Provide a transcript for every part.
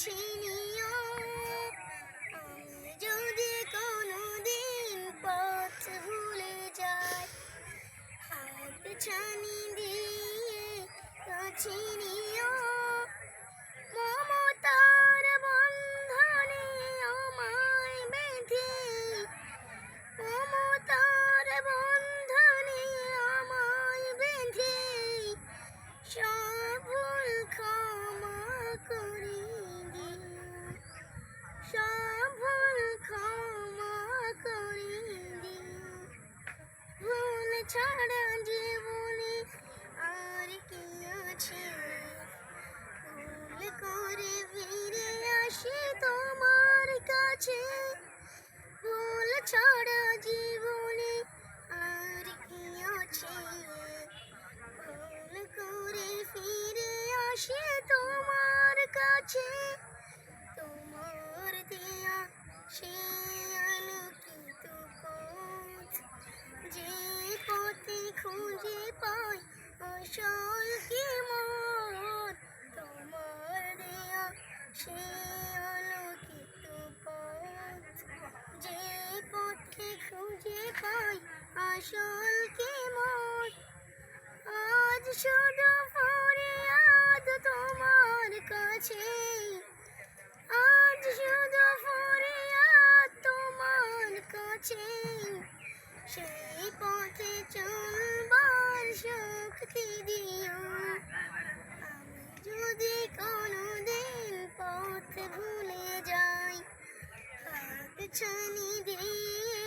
কাছে নিও। আমি যদি কোনোদিন পথ ভুলে যাই, হাত ছানি দিয়ে কাছে নিও। মমতার বন্ধনে আমায় বেঁধে, মমতার বন্ধনে আমায় বেঁধে সব ভুল ক্ষমা করে দিও, সব ভুল ক্ষমা করে দিও। ভুল ছাড়া জীবনে আর কি আছে? ভুল করে ফিরে আসি তোমার কাছে। ভুল ছাড়া জীবনে আর কি আছে? ভুল করে ফিরে আসি তোমার কাছে। তোমার দেয়া সে আলোকিত পথ, যে পথে খুঁজে পাই আসল কি মত। তোমার দেয়া সে আলোকিত পথ, যে পথে খুঁজে পাই আসল কি মত। আজ শুধু ফরিয়াদ তোমার কাছে, আজ শুধু ফরিয়াদ তোমার কাছে। সেই পথে চলবার শক্তি দিও। আমি যদি কোনোদিন পথ ভুলে যাই, হাত ছানি দিয়ে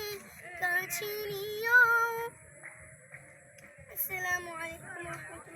কাছে নিও। আসসালামু আলাইকুম।